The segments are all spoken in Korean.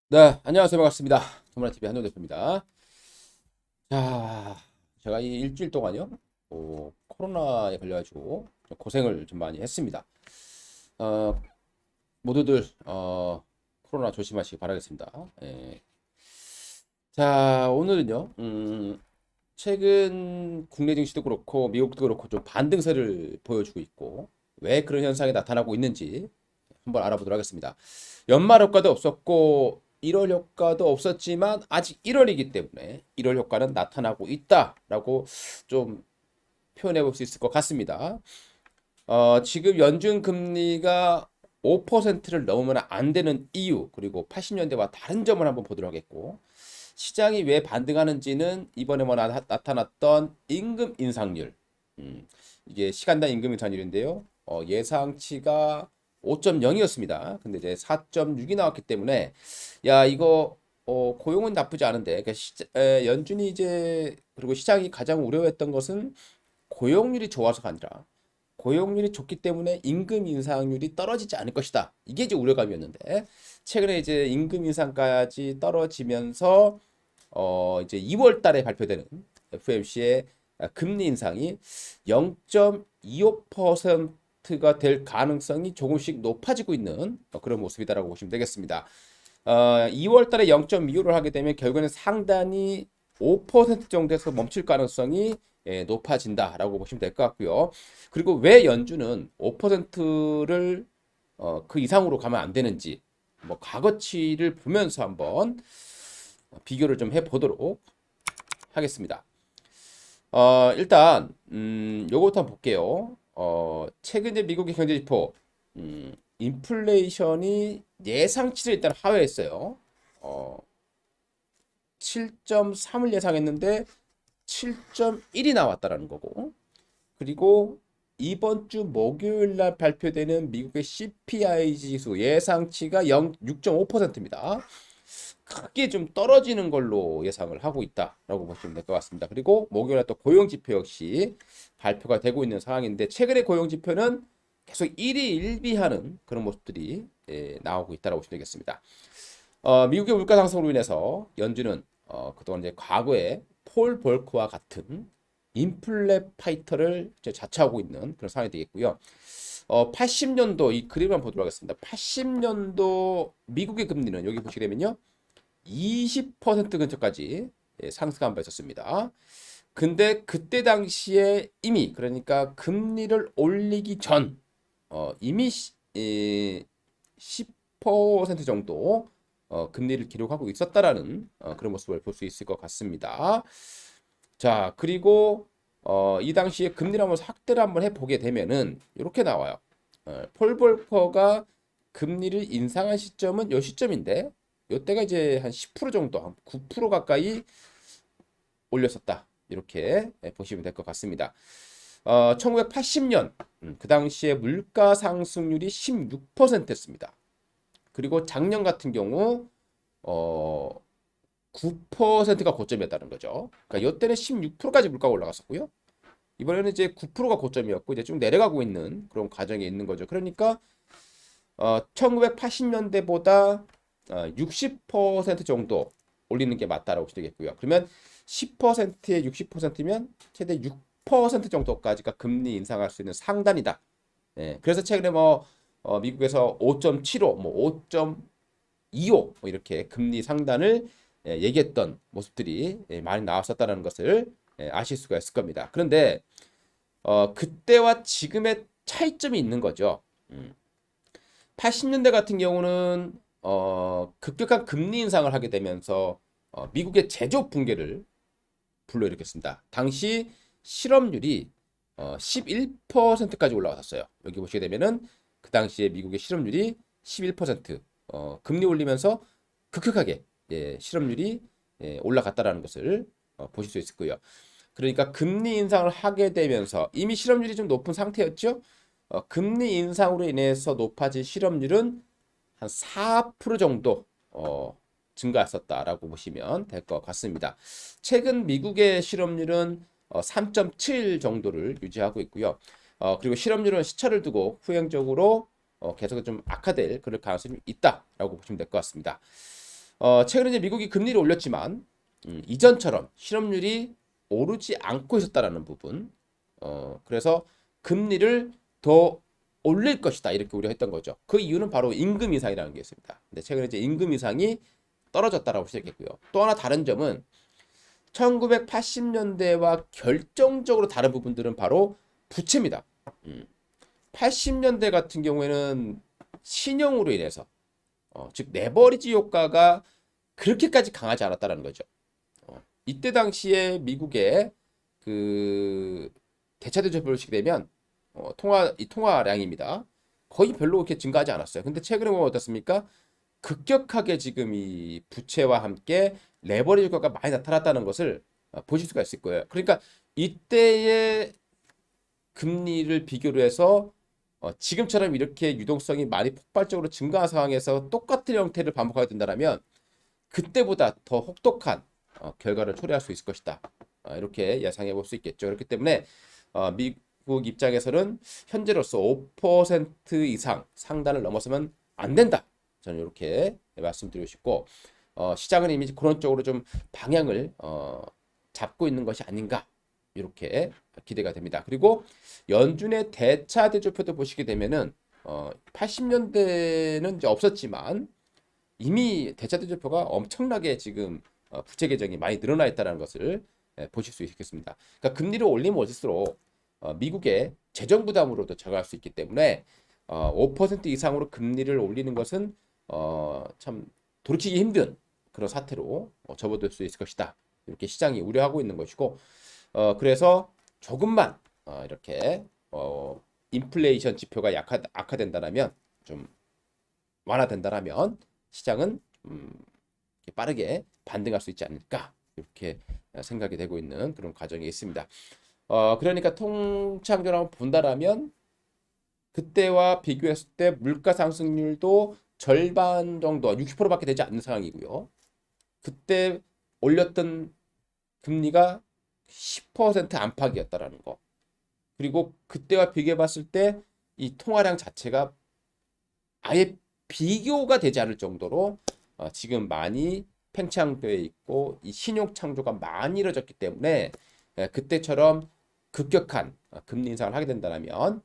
네, 안녕하세요. 반갑습니다. 더모아TV 한동 대표입니다. 자, 제가 이 일주일 동안요, 코로나에 걸려가지고 좀 고생을 좀 많이 했습니다. 어, 모두들 코로나 조심하시기 바라겠습니다. 예. 자, 오늘은요, 최근 국내 증시도 그렇고 미국도 그렇고 좀 반등세를 보여주고 있고 왜 그런 현상이 나타나고 있는지 한번 알아보도록 하겠습니다. 연말 효과도 없었고 1월 효과도 없었지만 아직 1월이기 때문에 1월 효과는 나타나고 있다라고 좀 표현해 볼 수 있을 것 같습니다. 지금 연준 금리가 5%를 넘으면 안 되는 이유 그리고 80년대와 다른 점을 한번 보도록 하겠고 시장이 왜 반등하는지는 이번에 나타났던 임금 인상률 이게 시간당 임금 인상률인데요. 예상치가 5.0이었습니다. 근데 이제 4.6이 나왔기 때문에 야 이거 고용은 나쁘지 않은데 그러니까 연준이 이제 그리고 시장이 가장 우려했던 것은 고용률이 좋아서가 아니라 고용률이 좋기 때문에 임금 인상률이 떨어지지 않을 것이다. 이게 이제 우려감이었는데 최근에 이제 임금 인상까지 떨어지면서 이제 2월 달에 발표되는 FOMC의 금리 인상이 0.25%가 될 가능성이 조금씩 높아지고 있는 그런 모습이다라고 보시면 되겠습니다. 2월 달에 0.25를 하게 되면 결국에는 상단이 5% 정도에서 멈출 가능성이 높아진다라고 보시면 될 것 같고요. 그리고 왜 연준은 5%를 그 이상으로 가면 안 되는지 뭐 과거치를 보면서 한번 비교를 좀 해보도록 하겠습니다. 일단 요거부터 한번 볼게요. 최근 이제 미국의 경제지표 인플레이션이 예상치를 일단 하회했어요. 어, 7.3을 예상했는데 7.1이 나왔다라는 거고. 그리고 이번 주 목요일 날 발표되는 미국의 CPI 지수 예상치가 6.5%입니다. 크게 좀 떨어지는 걸로 예상을 하고 있다라고 보시면 될 것 같습니다. 그리고 목요일에 또 고용 지표 역시 발표가 되고 있는 상황인데 최근의 고용 지표는 계속 일희일비하는 그런 모습들이 나오고 있다라고 보시면 되겠습니다. 미국의 물가 상승으로 인해서 연준은 그동안 이제 과거에 폴 볼크와 같은 인플레 파이터를 자처하고 있는 그런 상황이 되겠고요. 80년도 이 그림을 한번 보도록 하겠습니다. 80년도 미국의 금리는 여기 보시게 되면요. 20% 근처까지 상승한 바 있었습니다. 근데 그때 당시에 이미 그러니까 금리를 올리기 전 이미 10% 정도 금리를 기록하고 있었다라는 그런 모습을 볼 수 있을 것 같습니다. 자, 그리고 이 당시에 금리를 한번 확대를 한번 해보게 되면은 이렇게 나와요. 폴 볼커가 금리를 인상한 시점은 요 시점인데 요때가 이제 한 10% 정도, 한 9% 가까이 올렸었다. 이렇게 보시면 될 것 같습니다. 1980년 그 당시에 물가 상승률이 16%였습니다. 그리고 작년 같은 경우 어, 9%가 고점이었다는 거죠. 그러니까 이때는 16%까지 물가가 올라갔었고요. 이번에는 이제 9%가 고점이었고 이제 좀 내려가고 있는 그런 과정에 있는 거죠. 그러니까 1980년대보다 60% 정도 올리는 게 맞다라고 되겠고요. 그러면 10%에 60%면 최대 6% 정도까지가 금리 인상할 수 있는 상단이다. 그래서 최근에 뭐 미국에서 5.75, 뭐 5.25 뭐 이렇게 금리 상단을 얘기했던 모습들이 많이 나왔었다는 것을 아실 수가 있을 겁니다. 그런데 그때와 지금의 차이점이 있는 거죠. 80년대 같은 경우는 급격한 금리 인상을 하게 되면서 미국의 제조업 붕괴를 불러일으켰습니다. 당시 실업률이 11%까지 올라왔었어요. 여기 보시게 되면은 그 당시에 미국의 실업률이 11% 금리 올리면서 급격하게 실업률이 올라갔다라는 것을 보실 수 있을 거예요. 그러니까 금리 인상을 하게 되면서 이미 실업률이 좀 높은 상태였죠. 금리 인상으로 인해서 높아진 실업률은 한 4% 정도 증가했었다라고 보시면 될 것 같습니다. 최근 미국의 실업률은 3.7 정도를 유지하고 있고요. 그리고 실업률은 시차를 두고 후행적으로 계속 좀 악화될 그럴 가능성이 있다라고 보시면 될 것 같습니다. 최근에 이제 미국이 금리를 올렸지만 이전처럼 실업률이 오르지 않고 있었다라는 부분. 그래서 금리를 더 올릴 것이다 이렇게 우려했던 거죠. 그 이유는 바로 임금 인상이라는 게 있습니다. 근데 최근에 이제 임금 인상이 떨어졌다라고 시작했고요. 또 하나 다른 점은 1980년대와 결정적으로 다른 부분들은 바로 부채입니다. 80년대 같은 경우에는 신용으로 인해서 즉 레버리지 효과가 그렇게까지 강하지 않았다라는 거죠. 이때 당시에 미국의 그 대차 대조표를 보시게 되면 이 통화량입니다. 거의 별로 그렇게 증가하지 않았어요. 근데 최근에 보면 어떻습니까? 급격하게 지금 이 부채와 함께 레버리지 효과가 많이 나타났다는 것을 보실 수가 있을 거예요. 그러니까 이때의 금리를 비교로 해서 지금처럼 이렇게 유동성이 많이 폭발적으로 증가한 상황에서 똑같은 형태를 반복하게 된다면 그때보다 더 혹독한 결과를 초래할 수 있을 것이다. 이렇게 예상해 볼 수 있겠죠. 그렇기 때문에 미국 입장에서는 현재로서 5% 이상 상단을 넘어서면 안 된다. 저는 이렇게 말씀드리고 싶고 시장은 이미 그런 쪽으로 좀 방향을 잡고 있는 것이 아닌가 이렇게 기대가 됩니다. 그리고 연준의 대차 대조표도 보시게 되면은 80년대는 이제 없었지만 이미 대차 대조표가 엄청나게 지금 부채 계정이 많이 늘어나 있다는 것을 보실 수 있겠습니다. 그러니까 금리를 올리면 올릴수록 미국의 재정 부담으로도 저감할 수 있기 때문에 5% 이상으로 금리를 올리는 것은 참 돌이키기 힘든 그런 사태로 접어들 수 있을 것이다. 이렇게 시장이 우려하고 있는 것이고 그래서 조금만 이렇게 인플레이션 지표가 악화된다면 좀 완화된다면 시장은 빠르게 반등할 수 있지 않을까 이렇게 생각이 되고 있는 그런 과정이 있습니다. 그러니까 통상적으로 한번 본다라면 그때와 비교했을 때 물가 상승률도 절반 정도 60%밖에 되지 않는 상황이고요. 그때 올렸던 금리가 10% 안팎이었다라는 거. 그리고 그때와 비교해 봤을 때 이 통화량 자체가 아예 비교가 되지 않을 정도로 지금 많이 팽창되어 있고 이 신용 창조가 많이 이루어졌기 때문에 그때처럼 급격한 금리 인상을 하게 된다면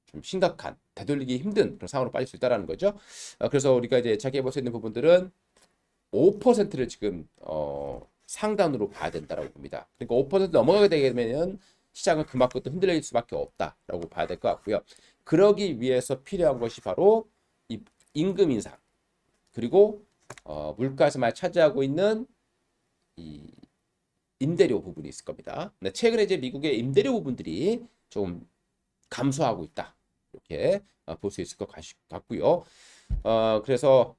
좀 심각한 되돌리기 힘든 그런 상황으로 빠질 수 있다는 거죠. 그래서 우리가 이제 자기해 볼 수 있는 부분들은 5%를 지금 상단으로 봐야 된다라고 봅니다. 그러니까 5% 넘어가게 되면 시장은 그만큼 또 흔들릴 수밖에 없다라고 봐야 될 것 같고요. 그러기 위해서 필요한 것이 바로 이 임금 인상 그리고 물가에서 많이 차지하고 있는 이 임대료 부분이 있을 겁니다. 근데 최근에 이제 미국의 임대료 부분들이 좀 감소하고 있다 이렇게 볼 수 있을 것 같고요. 그래서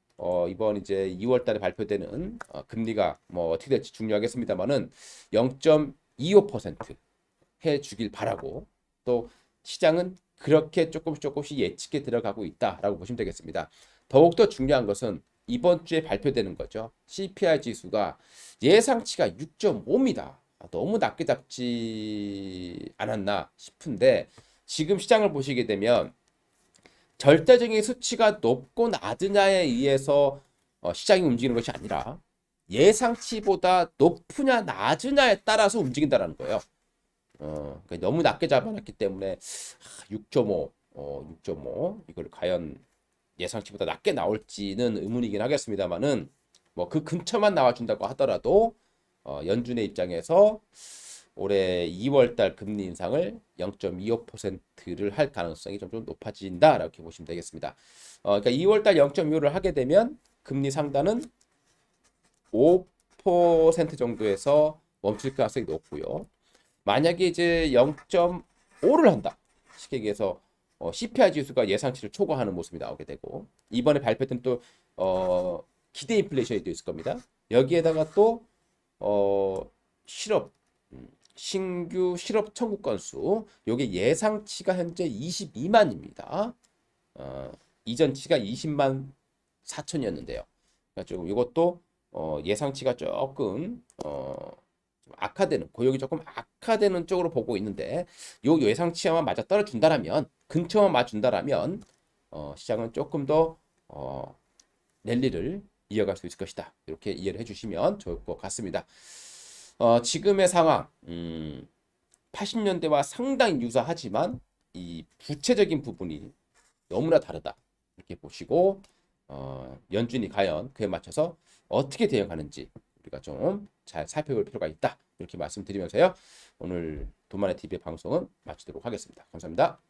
이번 이제 2월 달에 발표되는 금리가 뭐 어떻게 될지 중요하겠습니다만은 0.25% 해 주길 바라고 또 시장은 그렇게 조금씩 예측해 들어가고 있다라고 보시면 되겠습니다. 더욱더 중요한 것은 이번 주에 발표되는 거죠. CPI 지수가 예상치가 6.5입니다. 너무 낮게 잡지 않았나 싶은데 지금 시장을 보시게 되면 절대적인 수치가 높고 낮으냐에 의해서 시장이 움직이는 것이 아니라 예상치보다 높으냐 낮으냐에 따라서 움직인다는 거예요. 그러니까 너무 낮게 잡아놨기 때문에 6.5, 6.5 이걸 과연 예상치보다 낮게 나올지는 의문이긴 하겠습니다만은 뭐 그 근처만 나와준다고 하더라도 연준의 입장에서 올해 2월 달 금리 인상을 0.25%를 할 가능성이 좀 높아진다 이렇게 보시면 되겠습니다. 그러니까 2월 달 0.25를 하게 되면 금리 상단은 5% 정도에서 멈출 가능성이 높고요. 만약에 이제 0.5를 한다. 쉽게 얘기해서 CPI 지수가 예상치를 초과하는 모습이 나오게 되고 이번에 발표된 또 기대 인플레이션이 또 있을 겁니다. 여기에다가 또 실업 신규 실업 청구 건수 요게 예상치가 현재 22만입니다. 이전치가 20만 4천이었는데요. 그러니까 좀 이것도 예상치가 조금 좀 악화되는 고용이 조금 악화되는 쪽으로 보고 있는데 요 예상치와만 맞아 떨어준다라면 근처만 맞준다라면 시장은 조금 더 랠리를 이어갈 수 있을 것이다. 이렇게 이해를 해주시면 좋을 것 같습니다. 지금의 상황, 80년대와 상당히 유사하지만 이 구체적인 부분이 너무나 다르다. 이렇게 보시고 연준이 과연 그에 맞춰서 어떻게 대응하는지 우리가 좀 잘 살펴볼 필요가 있다. 이렇게 말씀드리면서요. 오늘 돈만의 TV의 방송은 마치도록 하겠습니다. 감사합니다.